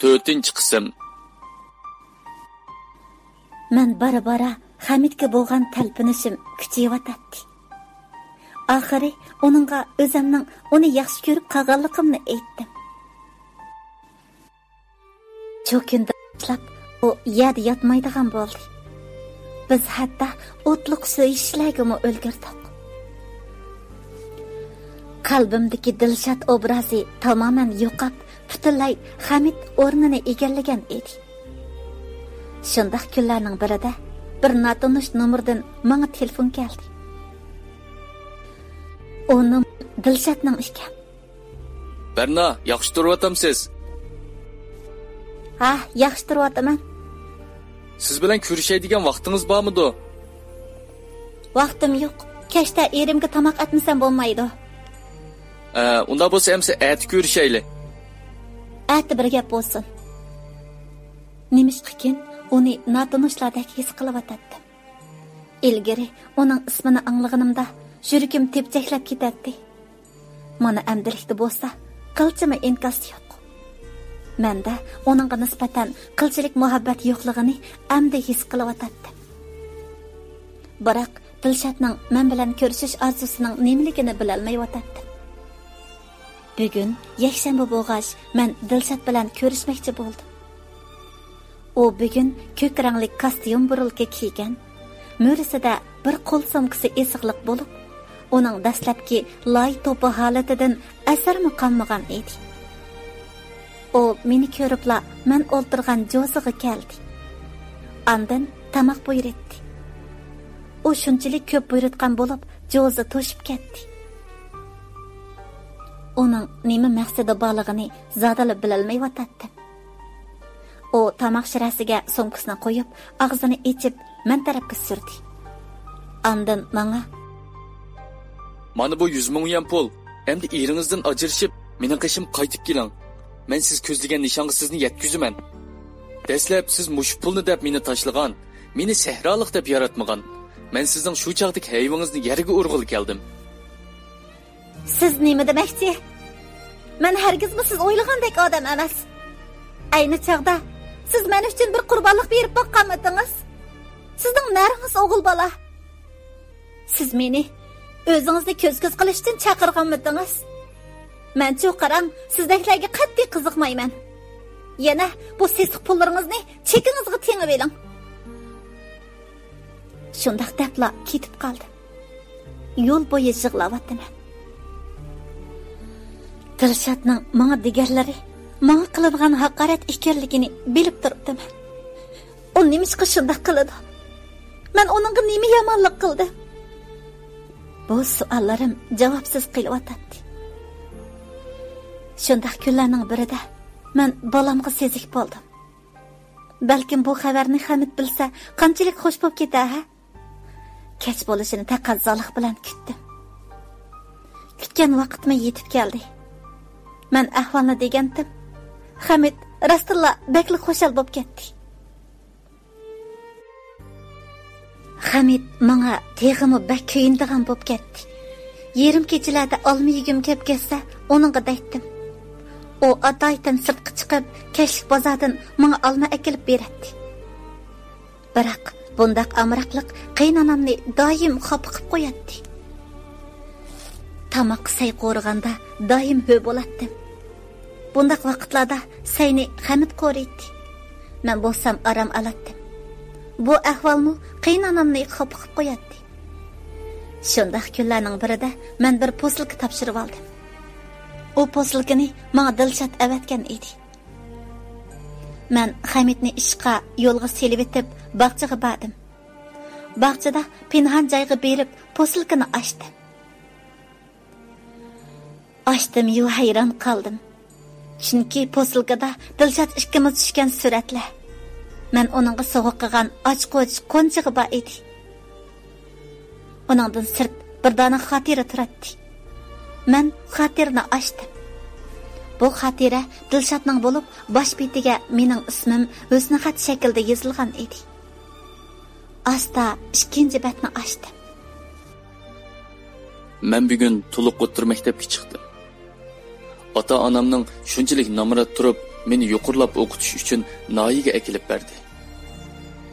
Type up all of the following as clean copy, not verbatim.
4-chi qism. Men bara Hamidga bo'lgan talpinishim kuchayotdi. Oxiri uningga o'zimning uni yaxshi ko'rib qolganligimni aytdim. Shu kundan boshlab u yerda yotmaydigan bo'ldi. Biz hatto o'tliq so'yishlarga o'lgirdik. Qalbimdagi Dilshod obrazi tamoman yo'qab, butunlay Hamid o'rnini egallagan edi. Shundaq kunlarning birida bir notanish nomerdan menga telefon keldi. O'nim Dilshodning ekan. Berna, yaxshi turyotamsiz? Ha, yaxshi turyotaman. Siz bilan ko'rishaydigan vaqtingiz bormidi? Vaqtim yo'q. Kechda erimga tomoq atmasam bo'lmaydi. Unda bo'lsa hamsa ati ko'rishayli. Ati bir gap bo'lsin. Nimishqikin uni notanishlardek his qilyotdim. Ilgari uning ismini anglag'animda yuragim tepchaklab ketadi. Mana amdilikda bo'lsa, qilchimi inkos yo'q. Menda uningga nisbatan qilchilik muhabbat yo'qligini amdi his qilyotdim. Biroq Dilshodning men bilan ko'rishish orzusining nimaligini bilolmayotdim. Bugun yakshanba bo'lg'ach, men Dilshod bilan ko'rishmoqchi bo'ldim. U bugun ko'k rangli kostyum burilka kiygan, mo'risida bir qo'l sumkasi esiqliq bo'lib, uning dastlabki loy to'pi holatidan asarmi qolmagan edi. U meni ko'ribla men o'ltirgan jo'ziga keldi. Ondan tamoq buyurdi. U shunchalik ko'p buyurtgan bo'lib, jo'zi to'shib ketdi. Uning nima maqsadi borligini zodalab bilolmayotdim. U tamoq shirasiga sumkasini qo'yib, og'zini ochib, men tarafga surdi. Ondan menga: "Mana bu 100 ming yuan pul. Endi eringizdan ajrashib, mening qishim qaytib keling. Men siz ko'zlagan nishonga sizni yetkazaman. Dastlab siz mush pulni deb meni tashlagan, meni sahrolik deb yaratmagan. Men sizning shu chaqdagi hayvongingizni yerga urg'il keldim." Siz nima demoqchi? Men hargizmi siz o'ylagandek odam emas. Ayni chaqda siz men uchun bir qurbonlik berib boqqanmidingiz? Sizning naringiz o'g'il bola. Siz meni o'zingizni ko'z-ko'z qilish uchun chaqirganmidingiz? Men-chu qarang, sizdeklarga qat'iy qiziqmayman. Yana bu sesiq pullaringizni chekingizga tengib eling. Shundaq debla ketib qoldi. Yo'l bo'yi yig'layapman. Dilshodning menga deganlari menga qiladigan haqorat ekanligini bilib turibdim. U nimishqa shunday qiladi? Men uningga nima yomonlik qildim? Bu savollarim javobsiz qilyapti. Shunday kunlarning birida men bolamga sezik bo'ldim. Balkim bu xabarni Hamid bilsa, qanchalik xush bo'lib ketar, ha? Kech bo'lishini taqozolik bilan kutdim. Kutgan vaqtma yetib keldi. Men ahvolni degandim. Hamid rasululloh bakli xo'shal bo'lib ketdi. Hamid menga teg'imi bak kuyindigan bo'lib ketdi. Yerim kechalarda olma yegim kelib ketsa, uningga aytdim. U ataydan sirtqa chiqib, kashlik bozordan menga olma akilib beradi. Biroq bundaq amroqlik qaynonamni doim xafa qilib qo'yadi. Tamoq say qo'rganda doim hö bo'latdim. Bundaq vaqtlarda sayni Hamid qo'riydi. Men bo'lsam aram alatdim. Bu ahvolni qaynonamni xafa qilib qo'yadi. Shundaq kunlarning birida men bir posilka topshirib oldim. U posilkani menga Dilshod avatgan edi. Men Hamidni ishqa yo'lga selib etib, bog'chaga bordim. Bog'chada pinhon joyga berib, posilkani ochdim. Ochdim-yu hayron qoldim. Chunki posilkada Dilshod ikkimiz tushgan suratlar. Men uningga sovg'a qilgan ochqo'ch qo'nchig'i bor edi. Uningdan sirt bir dona xotira turadi. Men xotirani ochdim. Bu xotira Dilshodning bo'lib, bosh betiga mening ismim husnixat shaklda yozilgan edi. Asta ikkinchi betni ochdim. Men bugun to'liq o'tir maktabga chiqdim. Ota-onamning shunchalik namrat turib, meni yuqurlab o'qitish uchun Noiga akilib berdi.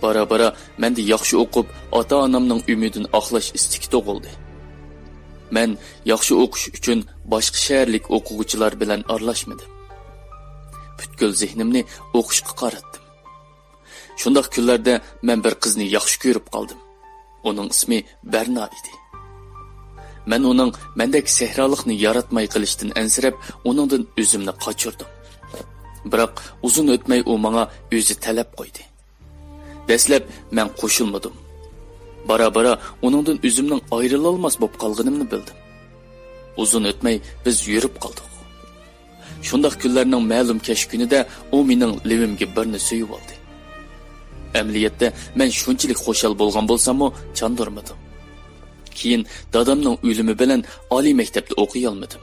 Bara-bara menda yaxshi o'qib, ota-onamning umidini oqlash istiki tug'ildi. Men yaxshi o'qish uchun boshqa shaharlik o'quvchilar bilan aralashmadim. Butkul zehnimni o'qishga qaratdim. Shundaq kunlarda men bir qizni yaxshi ko'rib qoldim. Uning ismi Berna edi. Men uning mendek sehrolikni yaratmay qilishdan ansirab, uningdan o'zimni qochirdim. Biroq uzun o'tmay u menga o'zi talab qo'ydi. Dastlab men qo'shilmadim. Bara-bara uningdan o'zimning ayrila olmas bo'lib qolganimni bildim. Uzun o'tmay biz yurib qoldik. Shundaq kunlarning ma'lum kesh kunida u mening levimga birni suyib oldi. Amaliyotda men shunchalik xo'shal bo'lgan bo'lsam-mu, chandurmadim. Keyin dadamning o'limi bilan oliy maktabda o'qiy olmadim.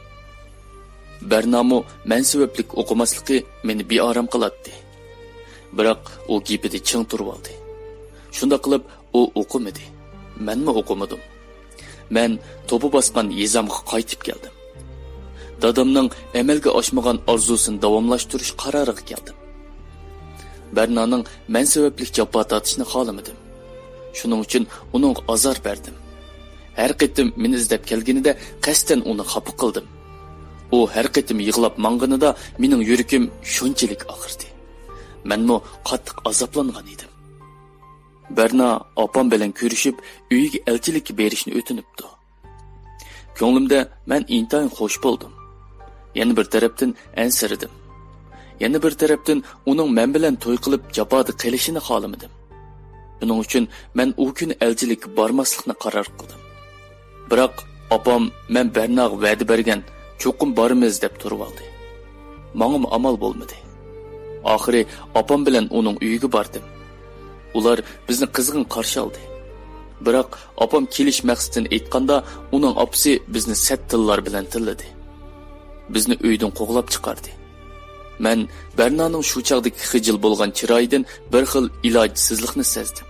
Bernamu men sabablik o'qimasligi meni beorom qiladi. Biroq u gapida ching turib oldi. Shunda qilib u o'qimadi. Menmi o'qimadim. Men to'pi bosgan yezamga qaytib keldim. Dadamning amalga oshmagan orzusini davomlashtirish qaroriga keldim. Bernaning men sabablik jafo tortishni xohlamadim. Shuning uchun uning azor berdim. Har qitim meni izlab kelganida qasdan uni xafa qildim. U har qitim yig'lab manganida mening yuragim shunchalik og'irdi. Menmo qattiq azoblangan edim. Berna opam bilan ko'rishib, uyiga elchilikka berishni o'tinibdi. Ko'nglimda men intayin xush bo'ldim. Yana bir tarafdan ansiradim. Yana bir tarafdan uning men bilan to'y qilib jafoda qilishini xohlamadim. Buning uchun men u kun elchilikka bormaslikni qaror qildim. Biroq opam men Bernaga va'da bergan cho'qim borimiz deb turib oldi. Menga amal bo'lmadi. Oxiri opam bilan uning uyiga bordim. Ular bizni qizg'in qarshi oldi. Biroq opam kelish maqsadini aytganda uning opasi bizni sat tillar bilan tilladi. Bizni uydan qo'g'lab chiqardi. Men Bernaning shu chaqdagi xijil bo'lgan chiroyidan bir xil ilojsizlikni sezdim.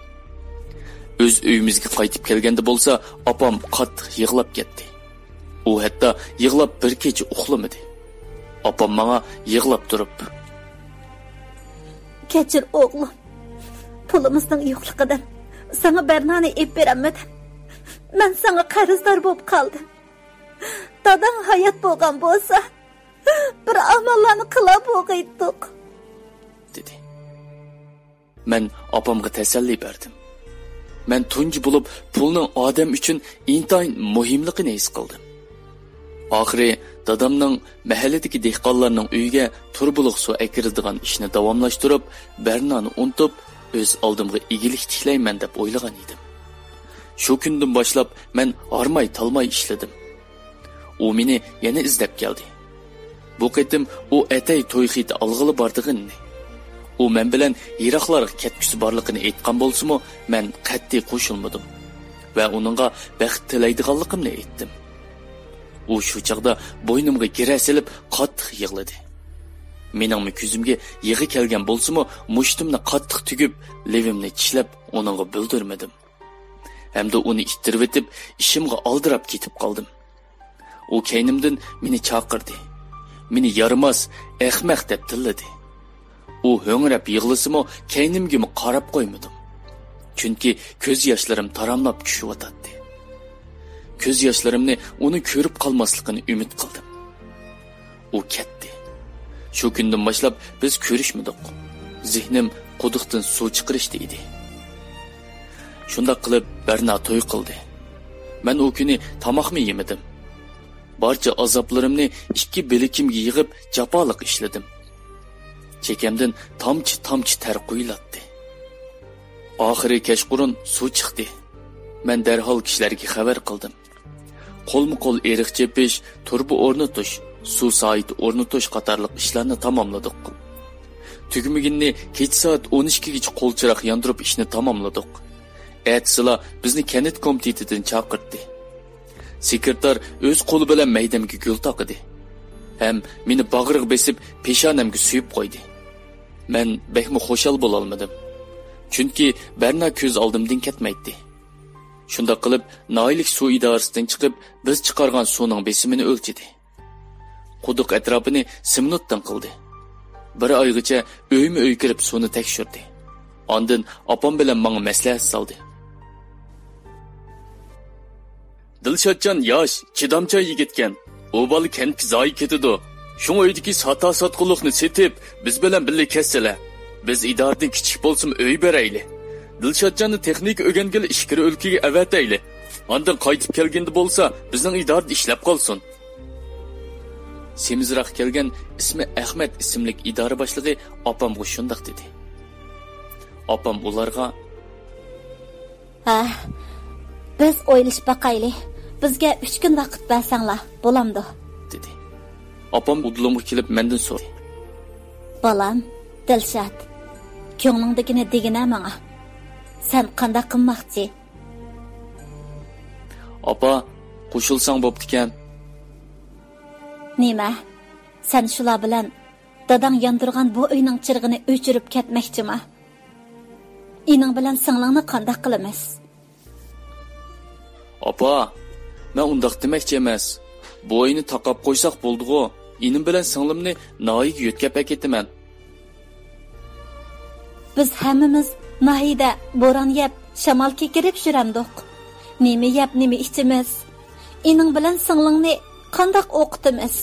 O'z uyimizga qaytib kelganda bo'lsa, opam qattiq yig'lab ketdi. U hatto yig'lab bir kecha uxlamadi. Opam menga yig'lab turib, "Kechir o'g'lim. Pulimizning yo'qligidan sana Bernani ep beramadim. Men sana qarzdor bo'lib qoldim. Dadang hayot bo'lgan bo'lsa, bir amallarni qilib o'qiydik," dedi. Men opamga tasalli berdim. Men tunji bo'lib pulning odam uchun intayin muhimligini his qildim. Oxiri dadamning mahalladagi dehqonlarning uyiga turbuliq suv akiradigan ishni davomlashtirib, Bernani unutib, o'z oldimga igilik tiklayman deb o'ylagan edim. Shu kundan boshlab men armay talmay ishladim. U meni yana izlab keldi. Bu qitim u atay to'y xiti alg'ili bordig'ini, u men bilan yiroqlarga ketkusi borligini aytgan bo'lsa-mu, men qat'iy qo'shilmadim va uningga baxt tilaydiganligimni aytdim. U shu chaqda bo'ynimga gira silib qattiq yig'ladi. Mening ko'zimga yig'i kelgan bo'lsa-mu, mushtimni qattiq tugib, levimni tishlab uningga bildirmadim. Hamda uni ittirib etib, ishimga oldirab ketib qoldim. U keynimdan meni chaqirdi. Meni yaramas, ahmaq deb tilladi. U ho'ngrab yig'lasimi, keynimga qarab qo'ymadim. Chunki ko'z yoshlarim taramlab tushyotdi. Ko'z yoshlarimni uni ko'rib qolmasligini umid qildim. U ketdi. Shu kundan boshlab biz ko'rishmadik. Zehnim quduqdan suv chiqarishdi edi. Shunda qilib Berna to'y qildi. Men u kuni tomoqmi yemadim. Barcha azoblarimni ikki bilikimga yig'ib jafoliq ishladim. Chekamdan tomchi ter quyulatdi. Oxiri kechqurun suv chiqdi. Men darhol kishilarga xabar qildim. Qo'lma-qo'l eriq chepish, turba o'rnatish, suv sayti o'rnatish qatorliq ishlarni tamomladik. Tugmaginni kech soat 12 gacha qo'lchiroq yondirib ishni tamomladik. Atsila bizni kanit komitetidan chaqirdi. Sekretar o'z qo'li bilan maydamga gul taqidi. Ham meni bag'riga besib, peshonamga suyib qo'ydi. Men bekmi xo'shal bo'la olmadim. Chunki Berna ko'z oldimdan ketmaydi. Shunda qilib, Noilik suv idorasidan chiqib, biz chiqargan suvning besimini o'lchidi. Quduq atrofini simnutdan qildi. bir oygacha uyma-uy kirib suvni tekshirdi. Ondan opam bilan menga maslahat soldi. Dilshodjon yosh, chidamcha yigitkan. U bola kentga zoyi ketadi. Shu uydagi sotqinlikni setib, biz bilan birga kessalar. Biz idoradan kichik bo'lsin uy berayli. Dilshodjonni texnik o'rgangil ishkiri o'lkaga avatayli. Ondan qaytib kelganda bo'lsa, bizning idorada ishlab qolsin. Semizroq kelgan ismi Ahmad ismli idora boshlig'i opamga shundoq dedi. Opam ularga: biz o'ylashib baqayli. Bizga 3 kun vaqt bersanglar, bo'lamdi, dedi. Opam udulumga kelib mendan so'radi. Balam, Dilshod, ko'nglingdagini degina menga. Sen qanday qilmoqchi? Opa, qo'shilsang bo'pti-kan. Nima? Sen shular bilan dadang yondirgan bu uyning chirg'ini o'chirib ketmoqchimi? Ining bilan singlingni qanday qilamiz? Opa, men undaq demoqchi emas. Bu uyni taqab qo'ysak bo'ldi-ku. Inim bilan singlimni noyiga yo'tkab aketaman. Biz hammamiz noyida bo'ron yeb, shamol kekirib yuramdik. Nima yeb, nima ichimiz? Ining bilan singlingni qanday o'qitamiz?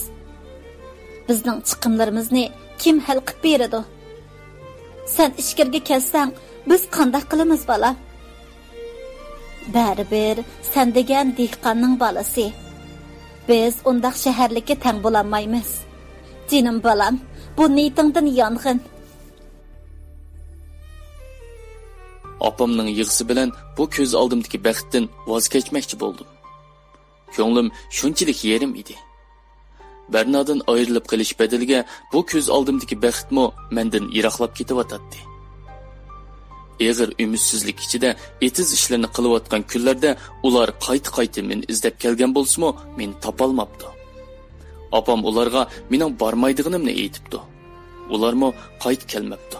Bizning chiqimlarimizni kim hal qilib beradi? Sen ishkirga kelsang, biz qanday qilamiz bola? Baribir sen degan dehqonning bolasi. Biz undaq shaharlikka tang bo'lolmaymiz. Jinim bolam, bu niyatingdan yong'in. Opamning yig'isi bilan bu ko'z oldimdagi baxtdan voz kechmoqchi bo'ldim. Ko'nglim shunchalik yerim edi. Bernadan ayrilib qilish bedeliga bu ko'z oldimdagi baxtmo mendan yiroqlab ketyotdi. Eg'ir ümidsizlik ichida etiz ishlarni qilayotgan kunlarda ular qayta meni izlab kelgan bo'lsa-mo, meni topolmabdi. Opam ularga mening bormaydig'imni aytibdi. Ularmo qayt kelmabdi.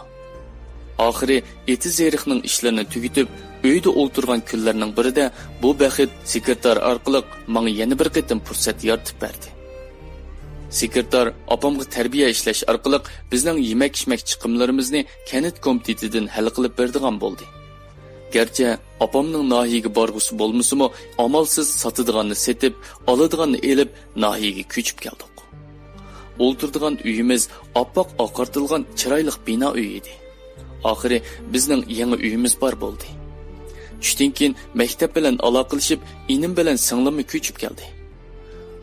Oxiri etiz eriqning ishlarini tugitib, uyda o'ltirgan kunlarning birida bu baxit sekretar orqali menga yana bir qitim fursat yaratib berdi. Sekretar opamga tarbiya ishlash orqali bizning yemak-ichmak chiqimlarimizni kanit komitetidan hal qilib berdigan bo'ldi. Garchi opamning nahiyaga borgusi bo'lmasa-mo, amalsiz sotadiganni setib, oladiganni elib nahiyaga ko'chib keldik. O'ltirdigan uyimiz oppoq oqartilgan chiroyli bino uy edi. Oxiri bizning yangi uyimiz bor bo'ldi. Tushdan keyin maktab bilan aloqalashib, inim bilan singlimni ko'chib keldi.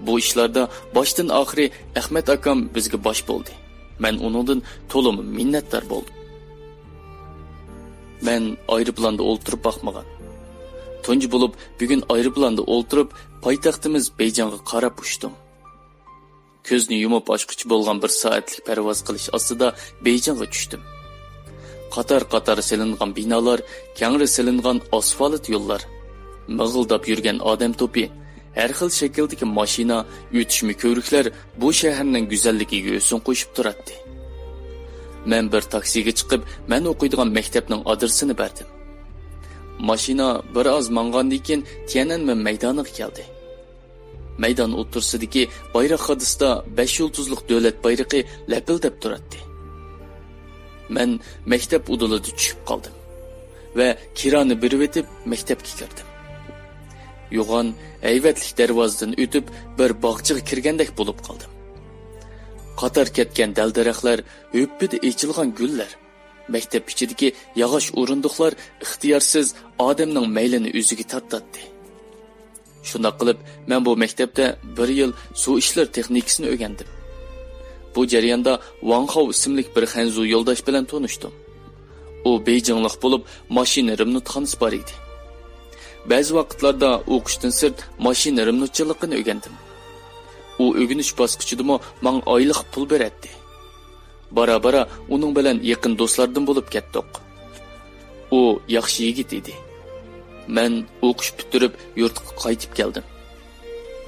Bu ishlarda boshdan oxiri Ahmad akam bizga bosh bo'ldi. Men uningdan to'liq minnatdor bo'ldim. Men aeroplanda o'ltirib baxmagan. Tunji bo'lib, bugun aeroplanda o'ltirib, poytaxtimiz Beyjonga qarab uchdim. Ko'zni yumib ochqichi bo'lgan bir soatlik parvoz qilish ostida Beyjonga tushdim. Qatar silingan binolar, kengri silingan asfalt yo'llar, mig'ildab yurgan odam to'pi, har xil shakldagi mashina, o'tishmi ko'riklar bu shaharning go'zalligiga o'sin qo'shib turadi. Men bir taksiga chiqib, men o'qiydigan maktabning adresini berdim. Mashina bir oz mangandan keyin Tiananmen maydoniga keldi. Maydon o'tirsidagi bayroq xodisida 5 yulduzliq davlat bayrog'i lapildab turadi. Men maktab udulida tushib qoldim va kirani birib etib maktabga kirdim. Yo'g'on ayvatlik darvozadan o'tib bir bog'chaga kirgandek bo'lib qoldim. Qatar ketgan dal-daraxtlar, o'ppida echilgan gullar, maktab ichidagi yog'och o'rindiqlar ixtiyorsiz odamning maylini o'ziga tortadi. Shunda qilib, men bu maktabda 1 yil suv ishlar texnikasini o'rgandim. Bu jarayonda Wang Hao ismli bir Hanzu yo'ldosh bilan tanishdim. U Beyjinglik bo'lib, mashina remmontxonasi bor edi. Ba'zi vaqtlarda o'qishdan sirt mashina remmontchiligini o'rgandim. U o'rganish bosqichida menga oylik pul beradi. Bara uning bilan yaqin do'stlardan bo'lib ketdik. U yaxshi yigit edi. Men o'qish bitirib yurtga qaytib keldim.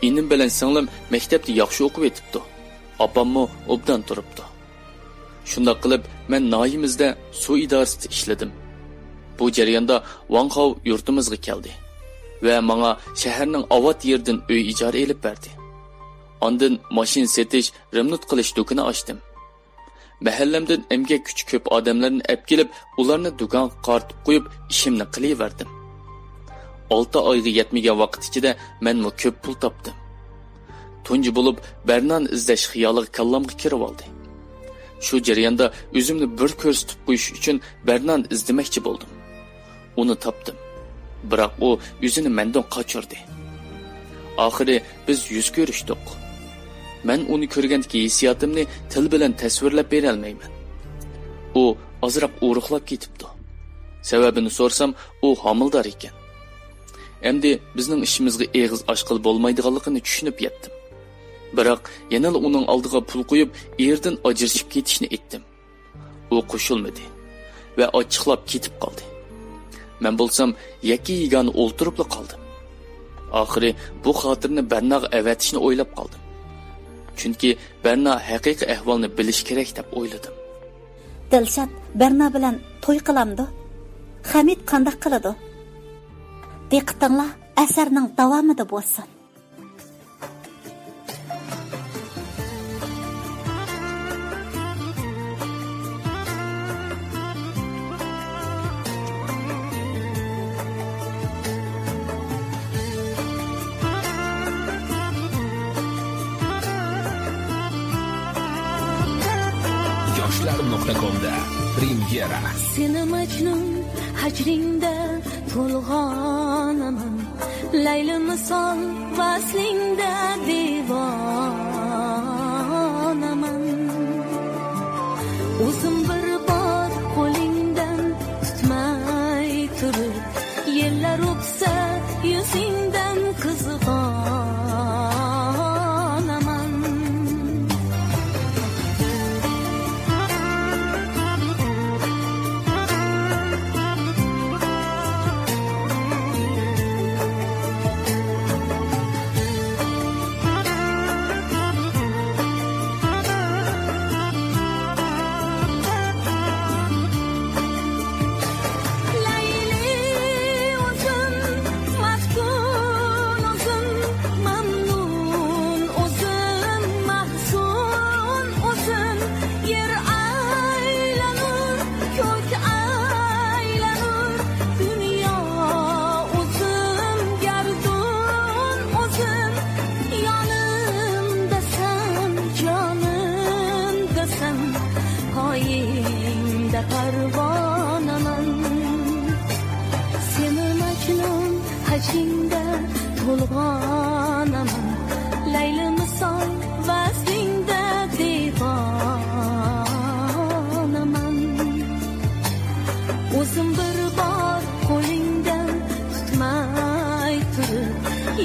Inim bilan singlim maktabda yaxshi o'qib etibdi. Opammo obdan turibdi. Shunda qilib men noyimizda suv idorasida ishladim. Bu jarayonda Wang Hao yurtimizga keldi va menga shaharning avot yerdan uy ijara elib berdi. Ondan mashin setish, remont qilish do'koni ochdim. mahallamdan emgak kuchi ko'p odamlarni olib kelib, ularni do'konga qartib qo'yib, ishimni qilaverdim. 6 oyga yetmagan vaqt ichida menmi ko'p pul topdim. Tunji bo'lib Bernan izlash xiyoliga kallamga kirib oldi. Shu jarayonda o'zimni bir ko'rsatib qo'yish uchun Bernan izlamoqchi bo'ldim. Uni topdim. Biroq u o'zini mendan qochirdi. Oxiri biz yuz ko'rishdik. Men uni ko'rgandagi hissiyotimni til bilan tasvirlab bera olmayman. U ozroq o'riqlab ketibdi. Sababini so'rsam, u homildor ekan. Endi bizning ishimizga eg'iz ochqil bo'lmaydiganligini tushunib yetdim. Biroq yana uning oldiga pul qo'yib, yerdan ajrashib ketishni aytdim. U qo'shilmadi va ochiqlab ketib qoldi. Men bo'lsam, yakki yegani o'ltirib qoldim. Oxiri bu xotirni Bernaga avatishni o'ylab qoldim. Chunki Berna haqiqiy ahvolni bilish kerak deb o'yladim. Dilshod Berna bilan to'y qilamdi. Hamid qanday qiladi? Diqqatinglar asarning davomida bo'lsin. Yoshlar.com'da premyera. Seni Majnun hajringda to'lg'onaman, Layli misol vaslingda devonaman. O'zim bir bor qo'lingdan tutmay turib, yillar o'tsa yuzingdan qizg'onaman. Hajringda to'lg'onaman, Layli misol vaslingda devonaman. O'zim bir bor qo'lingdan tutmay turib,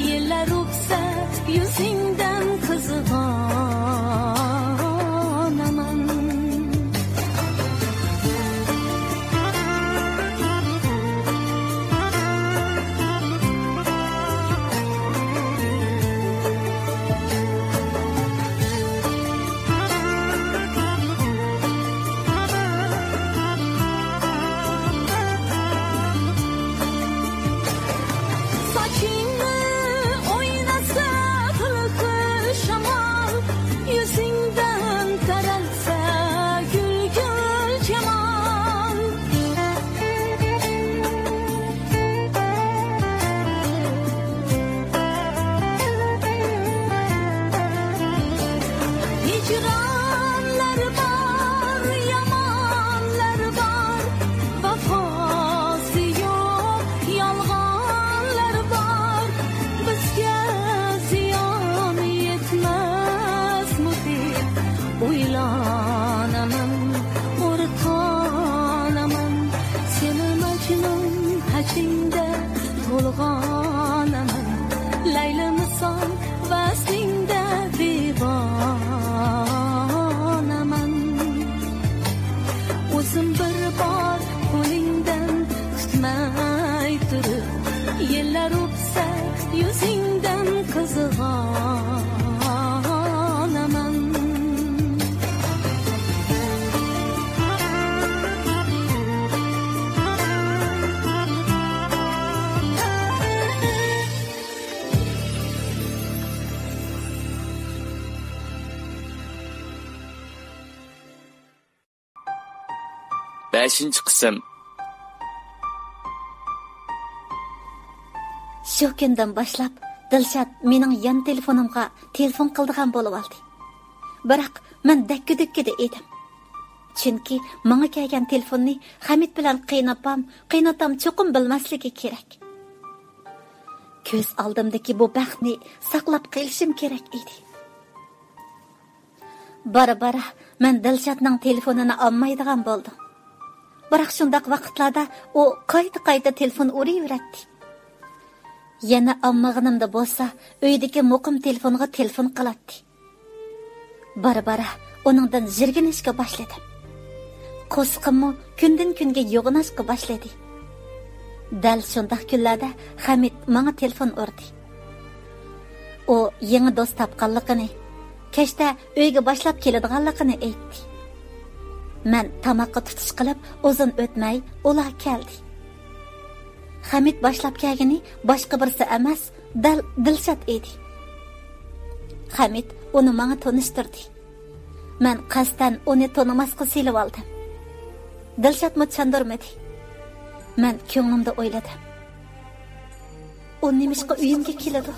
yillar o'tsa yuzingdan qizg'onaman. Layli misol vaslingda devonaman. O'zim bir bor qo'lingdan tutmay turib, yillar o'tsa yuzingdan qizg'onaman. 5 qism. Shu kundan boshlab Dilshod mening yon telefonimga telefon qildigan bo'lib oldi. Biroq men dakki-dukkida edim. Chunki menga kelgan telefonni Hamid bilan qaynatam cho'qim bilmasligi kerak. Ko'z oldimdagi bu baxtni saqlab qolishim kerak edi. Bara men Dilshodning telefonini olmaydigan bo'ldim. Biroq shunday vaqtlarda u qayta telefon uraveradi. Yana olmaganimda bo'lsa, uydagi muqim telefonga telefon qiladi. Bara uningdan jirginishga boshladim. Qo'sqimmo kundan-kunga yo'g'inashga boshladi. Dal shunday kunlarda Hamid menga telefon urdi. U yangi do'st topganligini, kechda uyga boshlab keladiganligini aytdi. Men tamoqqa tutish qilib, uzun o'tmay ular keldi. Hamid boshlab kelgani boshqa birisi emas, dal Dilshod edi. Hamid uni menga tanishtirdi. Men qasdan uni tanimasga silib oldim. Dilshod chandurmadi. Men ko'nglimda o'yladim. U nimishqa uyimga keladi?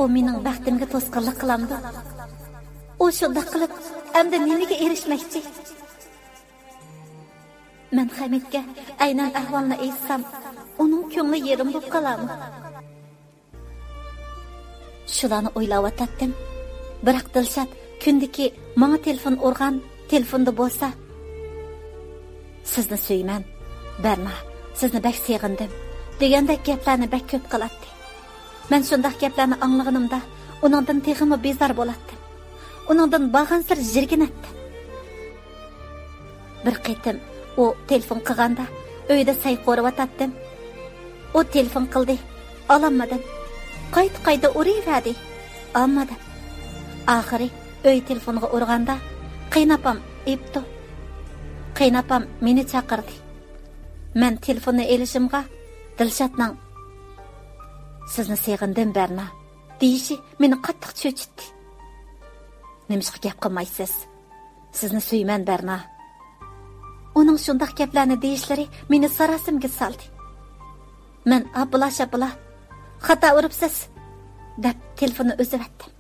U mening baxtimga to'sqinlik qilamdi. U shunday qilib, endi nimaga erishmoqchi? Men Hamidga aynan ahvolni aytsam, uning ko'ngli yerim bo'lib qolarmi? Shularni o'ylab o'tdim. Biroq Dilshod kundiki menga telefon urgan telefonda bo'lsa, sizni suyman, Barma, sizni bak sevgandim degandek gaplarni bak ko'p qiladi. Men shunday gaplarni anglaganimda uningdan texmi bezor bo'lardim. Uningdan bag'ansir jirginatdi. Bir qitim u telefon qilganda uyda say qo'rib o'tatdim. U telefon qildi, olmadim. Qayta uraverdi, olmadim. Oxiri uy telefoniga urganda qaynapam epdi. Qaynapam meni chaqirdi. Men telefonni elishimga Dilshodning sizni sevgandim Barna deyishi meni qattiq cho'chitdi. Nimishqa gap qilmaysiz? Sizni suyman Barna. Uning shunday gaplarni deyishlari meni sarasimga soldi. Men abla xato uribsiz deb telefonni uzatdim.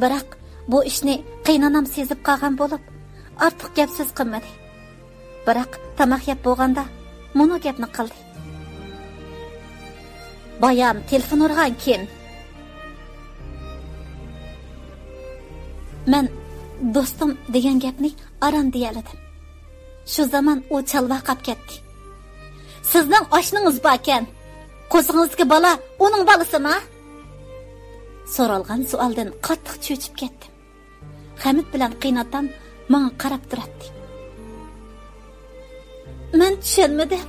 Biroq bu ishni qaynonam sezib qolgan bo'lib, ortiq gapsiz qilmadi. Biroq tamoq yeb bo'lganda mono gapni qildi. Bayam telefon urgan kim? Men do'stim degan gapni aram deyaladim. Shu zaman u chalva qolib ketdi. Sizning oshningiz bor ekan. Qo'zingizga bola, uning bolasimi? So'ralgan savoldan qattiq cho'chib ketdim. Hamid bilan qiynatam menga qarab turadi. Men tushunmadim.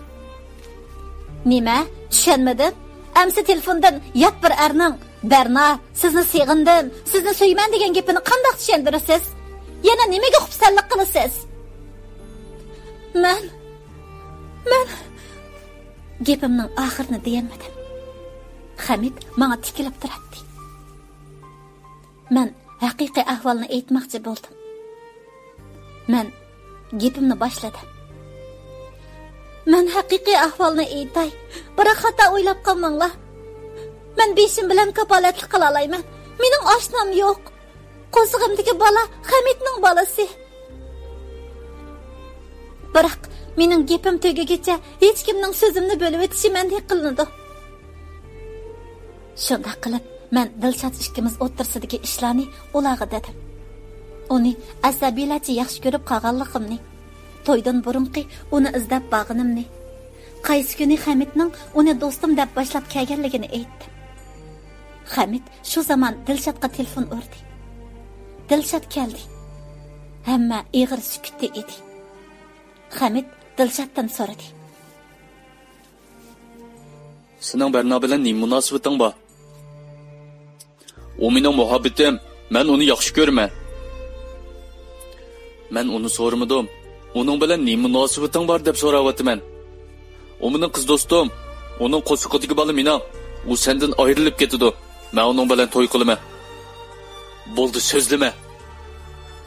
Nima? Tushunmadim? Amsi telefondan yot bir erning Barna, sizni sevgandim, sizni suyman degan gapini qanday tushundirasiz? Yana nimaga xufsanlik qilasiz? Men gapimning oxirini deyolmadim. Hamid menga tikilib turadi. Men haqiqiy ahvolni aytmoqchi bo'ldim. Men gapimni boshladim. Men haqiqiy ahvolni aytay, biroq xato o'ylab qolmanglar. Men beshim bilan kapolatlik qila olmayman. Mening oshnam yo'q. Qo'zig'imdagi bola Hamidning bolasi. Biroq mening gapim tugagicha hech kimning so'zimni bo'lib o'tishi mendek qilinadi. Shunda qilib men Dilshod ikkimiz o'tirsidagi ishlarni ularga dedim. Uni asabiylarcha yaxshi ko'rib qolganligimni, to'ydan burunqi uni izlab bag'inimni, qaysi kuni Hamidning uni do'stim deb boshlab kelganligini aytdim. Hamid shu zaman Dilshodga telefon urdi. Dilshod keldi. Hamma ig'ir sukutda edi. Hamid Dilshoddan so'radi. Sening Barna bilan nima munosabating bor? O mening muhabbatim, men uni yaxshi ko'raman. Men uni so'ramadim. Uning bilan nima munosabating bor deb so'rayapman. O mening qiz do'stim, uning qo'shiqidagi bola mening. U sendan ayrilib ketdi. Men uning bilan to'y qilaman. Bo'ldi, so'zlama.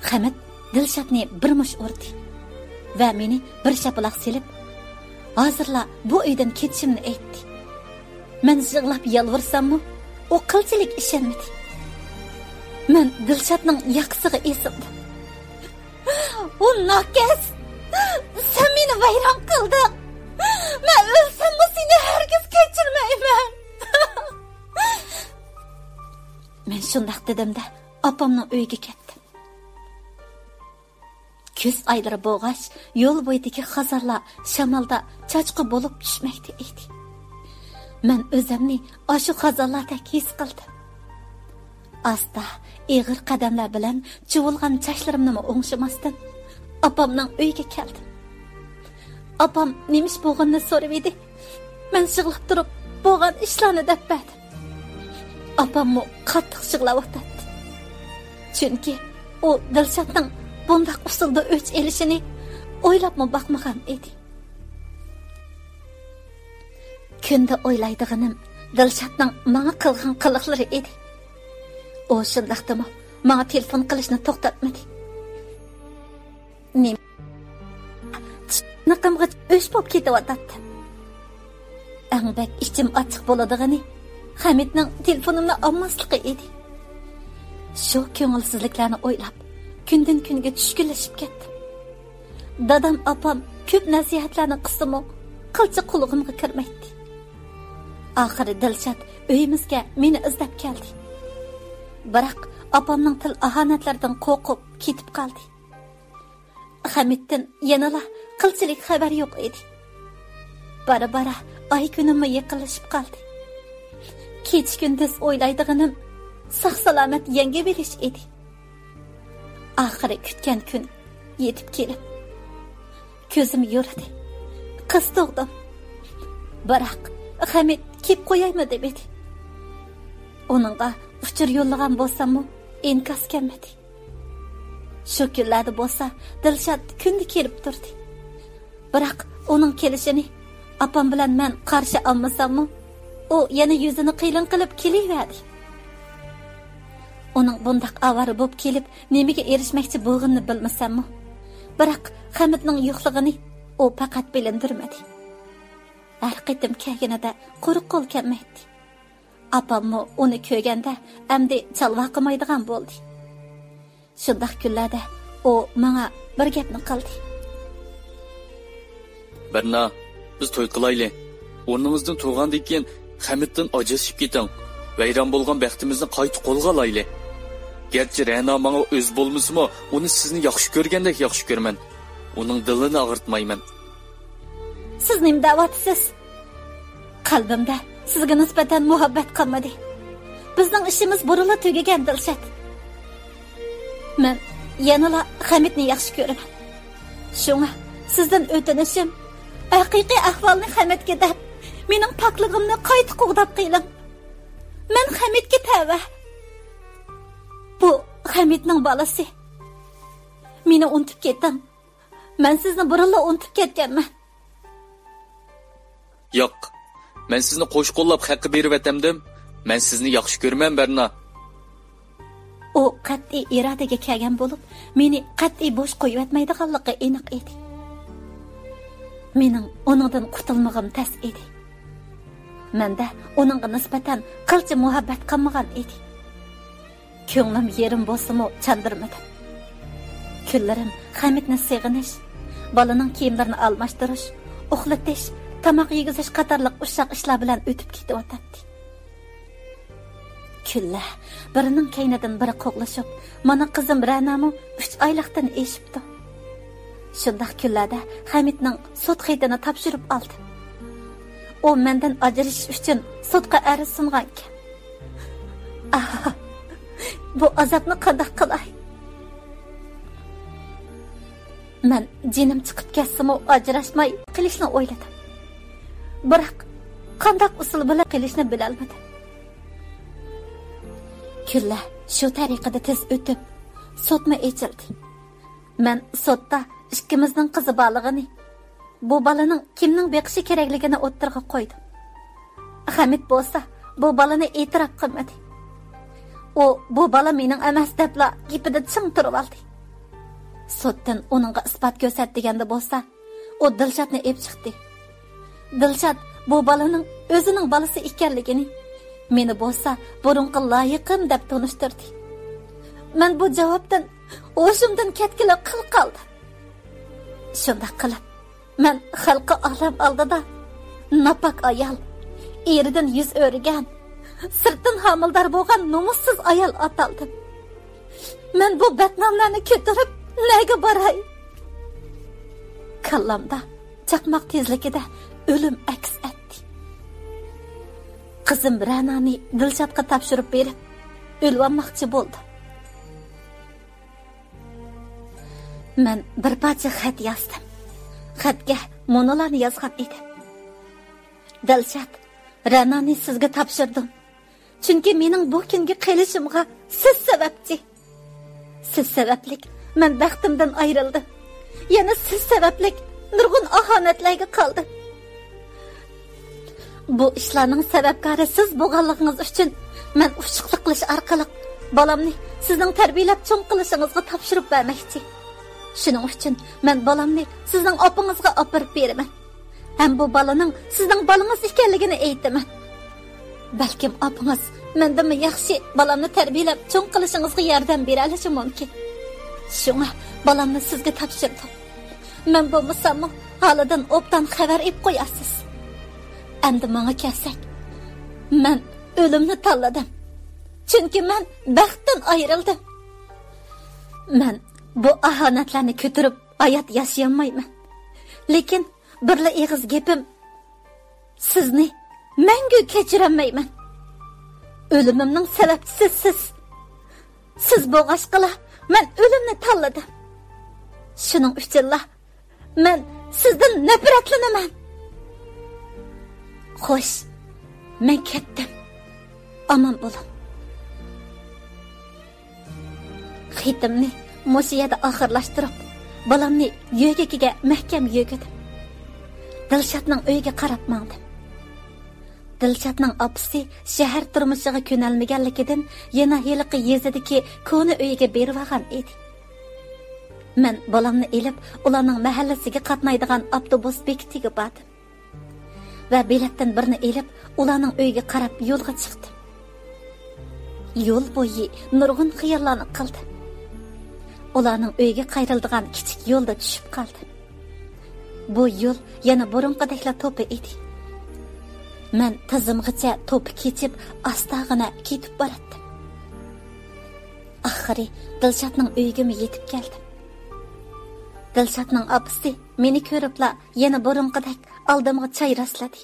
Hamid Dilshodni bir mush urdi. va meni bir shapaloq silib, hozirla bu uydan ketishimni aytdi. Men yig'lab yalvarsammi, o qilchilik ishonmadi. Men Dilshodning yaqisiga esildim. O nakaz! Sen meni vayron qilding. Men o'lsam seni hargiz kechirmayman. Men shundoq dedim-da, opamning uyiga ketdim. Kuz oylari bo'g'ash, yo'l bo'yidagi xazarlar shamolda chachqi bo'lib tushmoqda edi. Men o'zimni o'sha xazarlardek his qildim. Asta, ig'ir qadamlar bilan chuvilgan chachlarimni o'ngshimasdan opamning uyiga keldim. Opam nemish bo'lganini so'rab edi. Men yig'lab turib, bo'lgan ishlarni deb berdim. Opam qattiq yig'layotdi. Chunki u Dilshodning bundoq usulda o'ch elishini o'ylabmi boqmagan edi. Kunda o'ylaydiganim Dilshodning menga qilgan qiliqlari edi. O shundaqdimi menga telefon qilishni to'xtatmadi. Naqamga o'sh bo'lib ketyapti. Angbak ichim ochiq bo'ladigani Hamidning telefonimni olmasligi edi. Shu ko'ngilsizliklarni o'ylab, kundan kunga tushkunlashib ketdim. Dadam opam ko'p nasihatlarni qilsa-mu, qilcha qulog'imga kirmaydi. Oxiri Dilshod uyimizga meni izlab keldi. Biroq opamning til ahanatlaridan qo'rqib ketib qoldi. Hamiddan yanala qilchilik xabar yo'q edi. Bara-bara ay kunimga yaqinlashib qoldi. Kech kunduz o'ylaydiganim sog'-salomat yangi berish edi. Oxiri kutgan kun yetib kelib, ko'zim yurdi. Qiz tug'dim. Biroq Hamid kelib qo'yaymi deb edi. Onunga uchur yo'llagan bo'lsam-mu, inkos kelmadi. Shu kunlarda bo'lsa, Dilshod kundi kelib turdi. Biroq uning kelishini opam bilan men qarshi olmasam-mu, u yana yuzini qiylan qilib kelaverdi. Uning bundoq avara bo'lib kelib, nimaga erishmoqchi bo'lganini bilmasam-mu, biroq Hamidning yo'qligini u faqat bilindirmadi. Har qitim kelganida quruq qo'l kelmaydi. Opammi uni ko'rganda endi chalva qilmaydigan bo'ldi. Shundoq kunlarda u menga bir gapni qildi. Barna, biz to'y qilayli. O'rnimizdan turgandan keyin Hamiddan ajrashib keting. Vayron bo'lgan baxtimizni qayta qo'lga olayli. Gerçi Rana menga o'z bo'lmasimi, uni sizni yaxshi ko'rgandek yaxshi ko'raman. Uning dilini og'ritmayman. Siz nima da'vatsiz? Qalbimda sizga nisbatan muhabbat qolmadi. Bizning ishimiz burunla tugagan Dilshod. Men yanala Hamidni yaxshi ko'raman. Shunga sizdan o'tinishim, haqiqiy ahvolni Hamidga deb, mening pokligimni qayta qo'g'dab qiling. Men Hamidga tava. Bu Hamidning bolasi. Meni unutib ketdim. Men sizni burunla unutib ketganman. Yo'q. Men sizni qo'sh-qo'llab haqqi berib etemdim. Men sizni yaxshi ko'raman, Barna. O qat'iy irodaga kelgan bo'lib, meni qat'iy bo'sh qo'yib etmaydiganligi aniq edi. Mening uningdan qutulmag'im tas edi. Menda uningga nisbatan qilcha muhabbat qilmagan edi. Ko'nglim yerim bo'lsa-mu chandirmadim. Kunlarim Hamidni seg'inish, bolaning kiyimlarini almashtirish, uxlatish, tamoq yegizish qatorliq ushaq ishlar bilan o'tib ketyapti. Kunlar birining kaynidan biri qo'g'lashib, mana qizim Ranamu 3 oylikdan eshibdi. Shundoq kunlarda Hamidning sud xetini topshirib oldi. U mendan ajrashish uchun sudga arz sungan ekan. Bu azobni qanday qilay? Men jinim chiqib ketsa-mu ajrashmay qilishni o'yladim. Biroq qanday usul bilan qilishni bilolmadim. Kunlar shu tariqada tez o'tib, sudma echildi. Men sudda ikkimizning qizi borligini, bu bolaning kimning beqishi kerakligini o'ttirga qo'ydim. Hamid bo'lsa, bu bolani e'tirof qilmadi. U bu bola mening emas debla gapida ching turib oldi. Sotdan onunğa isbat ko'rsat deganda bo'lsa, o Dilshatni ep chiqdi. Dilshat bu balaning o'zining balasi ekanligini, meni bo'lsa burunqi loyiqim deb tanishtirdi. Men bu javobdan o'zimdan ketgila qil qoldi. Shunda qilib, men xalqi olam oldida napak ayol, eridan yuz o'rgan, sirtdan homildor bo'lgan nomussiz ayol ataldim. Men bu batnomlarni ko'tarib nega boray? Kallamda chaqmoq tezligida o'lim aks etdi. Qizim Ranani Dilshatga topshirib berib, o'lmoqchi bo'ldi. Men bir parcha xat yozdim. Xatga monolarni yozgan edim. Dilshat, Ranani sizga topshirdim. Chunki mening bu kunga kelishimga siz sababchi. Siz sabablik men baxtimdan ayrildim. Yana siz sabablik nurg'un ahonatlarga qoldim. Bu ishlarning sababkori siz bo'lganligingiz uchun men ushiqlik qilish orqali bolamni sizning tarbiyalab cho'ng qilishingizga topshirib bermoqchi. Shuning uchun men bolamni sizning opangizga olib beraman. Ham bu balaning sizning bolangiz ekanligini aytaman. Balkim opangiz mendan yaxshi bolamni tarbiyalab cho'ng qilishingizga yordam bera olishi mumkin. Shunga bolamni sizga topshirdim. Men bo'lmasam holidan obdan xabar ib qo'yasiz. Endi menga kelsak, men o'limni tanladim. Chunki men baxtdan ayrildim. Men bu ahonatlarni ko'tarib hayot yashayolmayman. Lekin birla eg'iz gapim, sizni mangu kechirolmayman. O'limimning sababchisi siz. Siz bo'lg'ashqila men o'limni tanladim. Shuning uchun men sizdan nafratlanaman. Xo'sh, men ketdim. Omon bo'ling. Xitimni Mosiyada oxirlashtirib, bolamni yo'gakiga mahkam yo'gadim. Dilshatning uyiga qarab mangdim. Dilshatning opasi shahar turmushiga ko'nalmaganligidan yana heliqi yezidagi ko'ni uyiga berib olgan edi. Men bolamni elib, ularning mahallasiga qatnaydigan avtobus bekitiga bordim. Va biletdan birini elib, ularning uyiga qarab yo'lga chiqdim. Yo'l bo'yi nurg'un xiyollarni qildim. Ularning uyiga qayrildigan kichik yo'lda tushib qoldim. Bu yo'l yana burunqidekla to'pi edi. Men tizimgacha to'pi kechib, astag'ina ketib bordim. Oxiri Dilshatning uyiga yetib keldim. Dilshatning opasi meni ko'ribla yana burunqidek oldimga choy rasladi.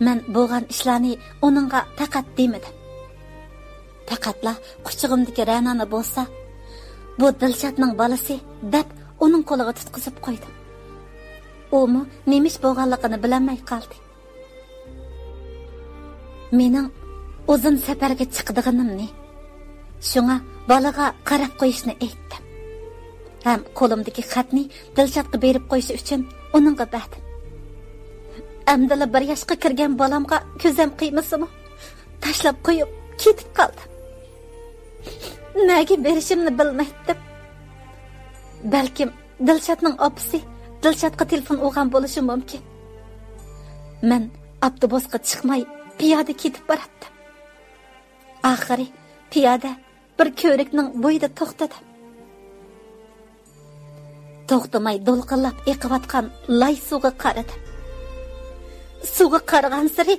Men bo'lgan ishlarni uningga faqat demadim. Faqatla quchog'imdagi Ranani bo'lsa, bu Dilshatning bolasi deb uning qo'liga tutqizib qo'ydim. O'mi nemish bo'lganligini bilmay qoldi. Mening o'zim safarga chiqdiganimni, shunga bolaga qarab qo'yishni aytdim. Ham qo'limdagi xatni Dilshatga berib qo'yish uchun uningga berdim. Amdala bir yoshga kirgan bolamga ko'zim qiymasimi? Tashlab qo'yib ketib qoldim. Nega berishimni bilmaydim. Balkim Dilshatning opasi Dilshatga telefon urgan bo'lishi mumkin. Men avtobusga chiqmay piyoda ketib bordim. Oxiri piyoda bir ko'rikning bo'yida to'xtadim. To'xtamay do'lqinlab eqiyotgan lay suvga qaradim. Suvga qaragan sari